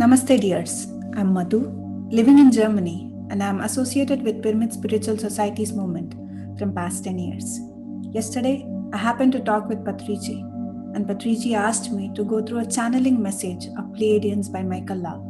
Namaste, dears. I'm Madhu, living in Germany, and I'm associated with Pyramid Spiritual Society's movement from past 10 years. Yesterday, I happened to talk with Patrici, and Patrici asked me to go through a channeling message of Pleiadians by Michael Love.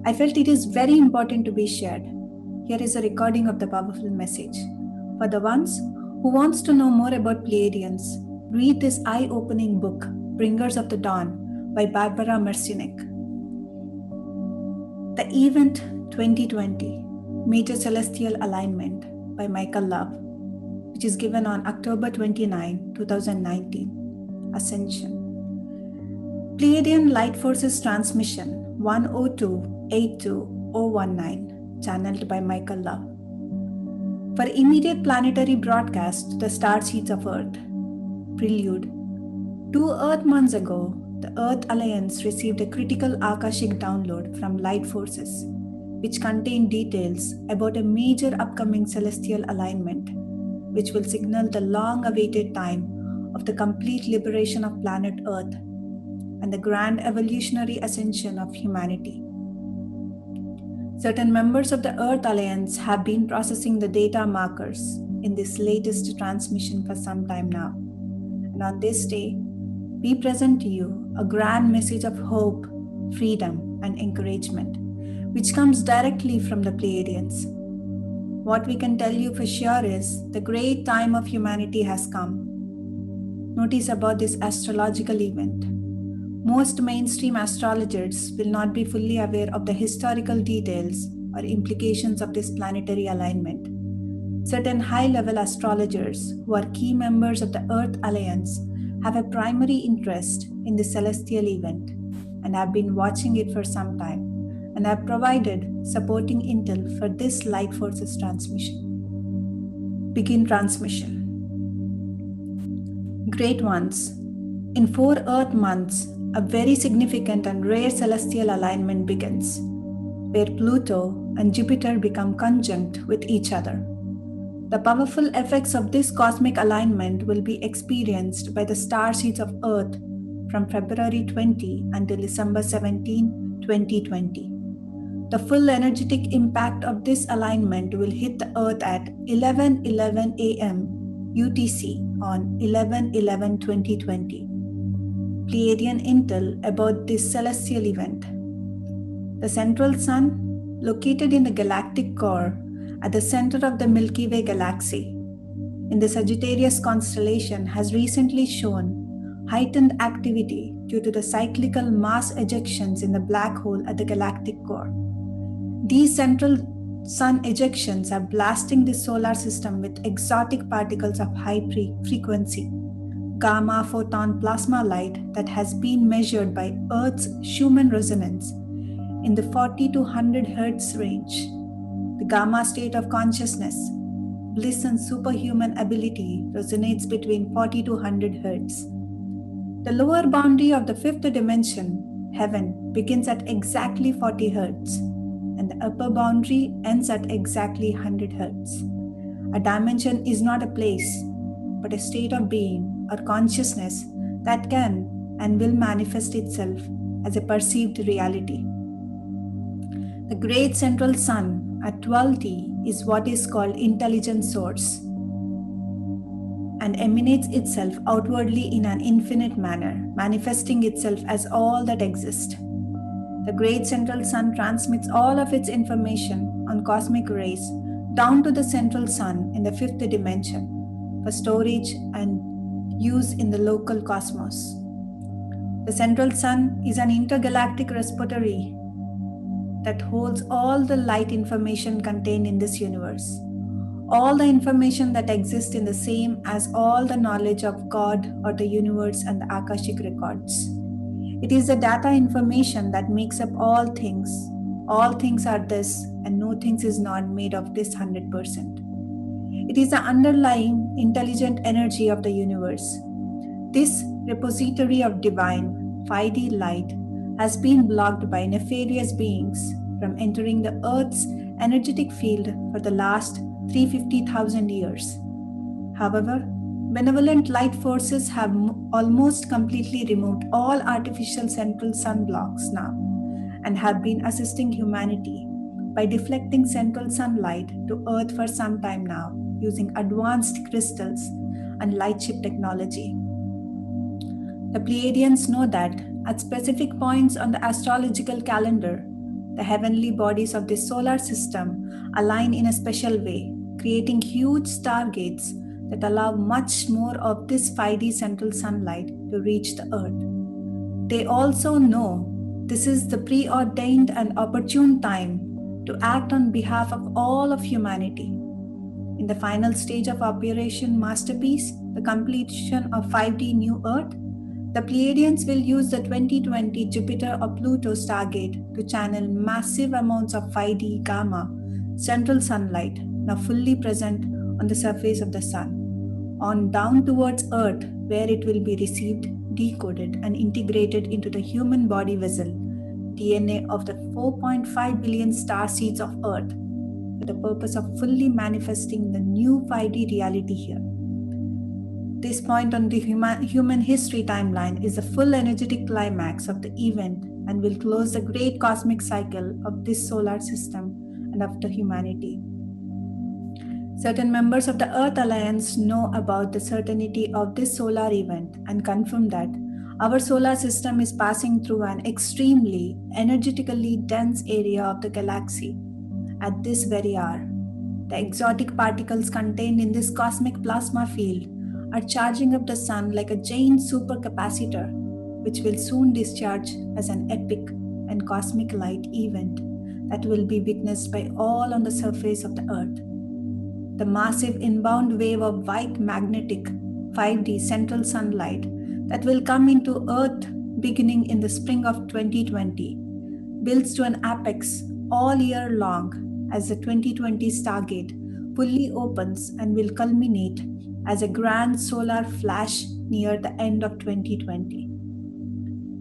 I felt it is very important to be shared. Here is a recording of the powerful message. For the ones who wants to know more about Pleiadians, read this eye-opening book, Bringers of the Dawn, by Barbara Marcinek. The EVENT-2020 Major Celestial Alignment by Michael Love, which is given on October 29, 2019, Ascension. Pleiadian Light Forces Transmission 102-82019, channeled by Michael Love. For immediate planetary broadcast to the star seeds of Earth. Prelude. 2 Earth months ago, the Earth Alliance received a critical Akashic download from Light Forces, which contained details about a major upcoming celestial alignment, which will signal the long-awaited time of the complete liberation of planet Earth and the grand evolutionary ascension of humanity. Certain members of the Earth Alliance have been processing the data markers in this latest transmission for some time now. And on this day, we present to you a grand message of hope, freedom, and encouragement, which comes directly from the Pleiadians. What we can tell you for sure is the great time of humanity has come. Notice about this astrological event. Most mainstream astrologers will not be fully aware of the historical details or implications of this planetary alignment. Certain high-level astrologers who are key members of the Earth Alliance have a primary interest in the celestial event and have been watching it for some time and have provided supporting intel for this Light Forces transmission. Begin transmission. Great ones, in 4 Earth months, a very significant and rare celestial alignment begins, where Pluto and Jupiter become conjunct with each other. The powerful effects of this cosmic alignment will be experienced by the star seeds of Earth from February 20 until December 17, 2020. The full energetic impact of this alignment will hit the Earth at 11:11 a.m. UTC on 11/11/2020. Pleiadian intel about this celestial event. The central sun, located in the galactic core, at the center of the Milky Way galaxy, in the Sagittarius constellation, has recently shown heightened activity due to the cyclical mass ejections in the black hole at the galactic core. These central sun ejections are blasting the solar system with exotic particles of high frequency, gamma photon plasma light that has been measured by Earth's Schumann resonance in the 40 to 100 Hz range. The gamma state of consciousness, bliss and superhuman ability resonates between 40 to 100 Hz. The lower boundary of the 5th dimension, heaven, begins at exactly 40 Hz, and the upper boundary ends at exactly 100 Hz. A dimension is not a place, but a state of being or consciousness that can and will manifest itself as a perceived reality. The great central sun at 12T is what is called intelligent source and emanates itself outwardly in an infinite manner, manifesting itself as all that exists. The great central sun transmits all of its information on cosmic rays down to the central sun in the 5th dimension for storage and use in the local cosmos. The central sun is an intergalactic repository that holds all the light information contained in this universe. All the information that exists in the same as all the knowledge of God or the universe and the Akashic records. It is the data information that makes up all things. All things are this, and no things is not made of this 100%. It is the underlying intelligent energy of the universe. This repository of divine 5D light has been blocked by nefarious beings from entering the Earth's energetic field for the last 350,000 years. However, benevolent light forces have almost completely removed all artificial central sun blocks now, and have been assisting humanity by deflecting central sunlight to Earth for some time now using advanced crystals and light ship technology. The Pleiadians know that at specific points on the astrological calendar, the heavenly bodies of the solar system align in a special way, creating huge stargates that allow much more of this 5D central sunlight to reach the Earth. They also know this is the preordained and opportune time to act on behalf of all of humanity. In the final stage of Operation Masterpiece, the completion of 5D New Earth, the Pleiadians will use the 2020 Jupiter or Pluto stargate to channel massive amounts of 5D gamma central sunlight, now fully present on the surface of the Sun, on down towards Earth, where it will be received, decoded, and integrated into the human body vessel, DNA of the 4.5 billion star seeds of Earth, for the purpose of fully manifesting the new 5D reality here. This point on the human history timeline is the full energetic climax of the event and will close the great cosmic cycle of this solar system and of the humanity. Certain members of the Earth Alliance know about the certainty of this solar event and confirm that our solar system is passing through an extremely energetically dense area of the galaxy at this very hour. The exotic particles contained in this cosmic plasma field are charging up the Sun like a giant supercapacitor, which will soon discharge as an epic and cosmic light event that will be witnessed by all on the surface of the Earth. The massive inbound wave of white magnetic 5D central sunlight that will come into Earth beginning in the spring of 2020 builds to an apex all year long as the 2020 stargate fully opens and will culminate as a grand solar flash near the end of 2020.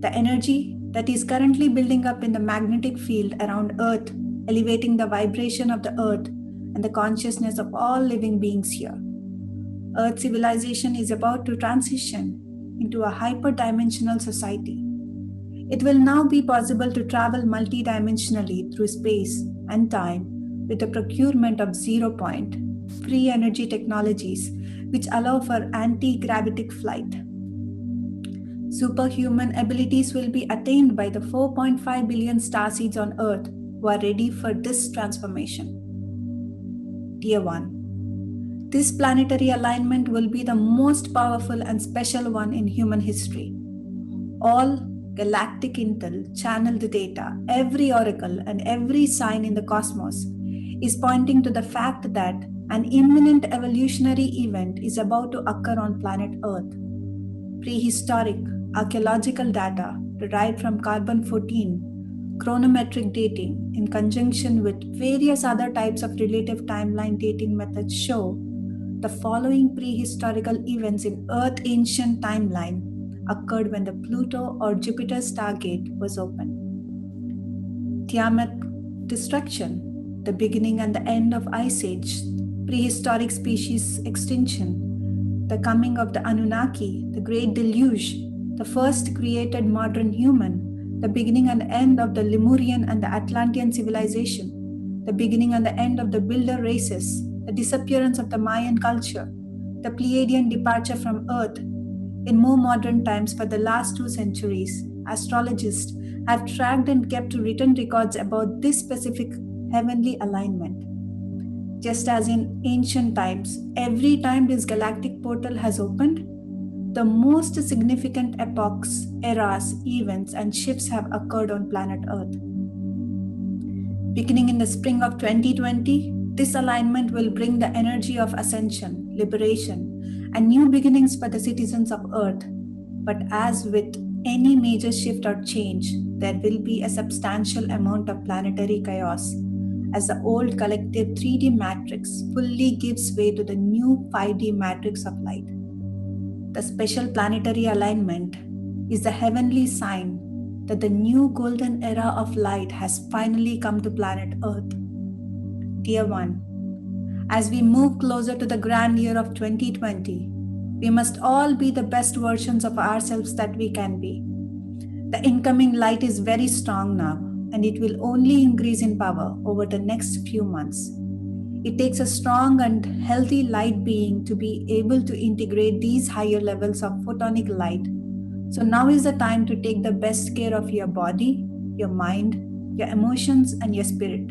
The energy that is currently building up in the magnetic field around Earth, elevating the vibration of the Earth and the consciousness of all living beings here. Earth civilization is about to transition into a hyperdimensional society. It will now be possible to travel multidimensionally through space and time with the procurement of zero-point, free energy technologies which allow for anti-gravitic flight. Superhuman abilities will be attained by the 4.5 billion starseeds on Earth who are ready for this transformation. Tier 1. This planetary alignment will be the most powerful and special one in human history. All galactic intel, channeled data, every oracle, and every sign in the cosmos is pointing to the fact that an imminent evolutionary event is about to occur on planet Earth. Prehistoric archaeological data derived from carbon-14 chronometric dating in conjunction with various other types of relative timeline dating methods show the following prehistorical events in Earth ancient timeline occurred when the Pluto or Jupiter stargate was open. Tiamat destruction, the beginning and the end of Ice Age, prehistoric species extinction, the coming of the Anunnaki, the Great Deluge, the first created modern human, the beginning and end of the Lemurian and the Atlantean civilization, the beginning and the end of the Builder races, the disappearance of the Mayan culture, the Pleiadian departure from Earth. In more modern times, for the last 2 centuries, astrologists have tracked and kept written records about this specific heavenly alignment. Just as in ancient times, every time this galactic portal has opened, the most significant epochs, eras, events, and shifts have occurred on planet Earth. Beginning in the spring of 2020, this alignment will bring the energy of ascension, liberation, and new beginnings for the citizens of Earth. But as with any major shift or change, there will be a substantial amount of planetary chaos as the old collective 3D matrix fully gives way to the new 5D matrix of light. The special planetary alignment is the heavenly sign that the new golden era of light has finally come to planet Earth. Tier 1. As we move closer to the grand year of 2020, we must all be the best versions of ourselves that we can be. The incoming light is very strong now. and it will only increase in power over the next few months. It takes a strong and healthy light being to be able to integrate these higher levels of photonic light. So now is the time to take the best care of your body, your mind, your emotions, and your spirit.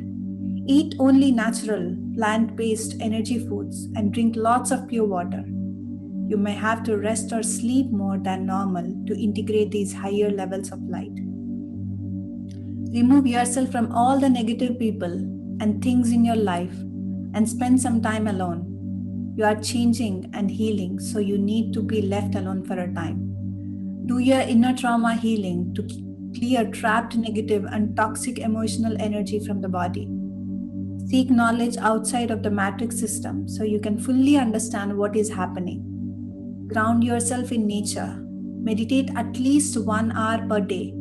Eat only natural, plant-based energy foods and drink lots of pure water. You may have to rest or sleep more than normal to integrate these higher levels of light. Remove yourself from all the negative people and things in your life and spend some time alone. You are changing and healing, so you need to be left alone for a time. Do your inner trauma healing to clear trapped negative and toxic emotional energy from the body. Seek knowledge outside of the matrix system so you can fully understand what is happening. Ground yourself in nature. Meditate at least 1 hour per day.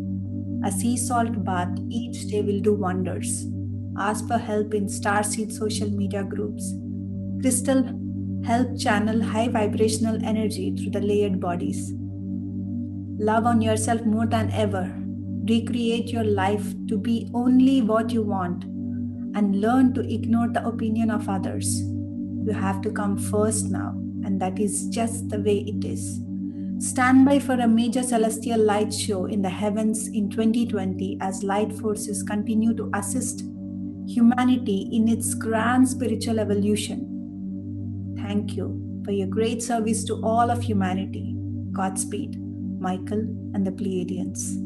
A sea salt bath each day will do wonders. Ask for help in starseed social media groups. Crystal help channel high vibrational energy through the layered bodies. Love on yourself more than ever. Recreate your life to be only what you want and learn to ignore the opinion of others. You have to come first now, and that is just the way it is. Stand by for a major celestial light show in the heavens in 2020 as light forces continue to assist humanity in its grand spiritual evolution. Thank you for your great service to all of humanity. Godspeed, Michael and the Pleiadians.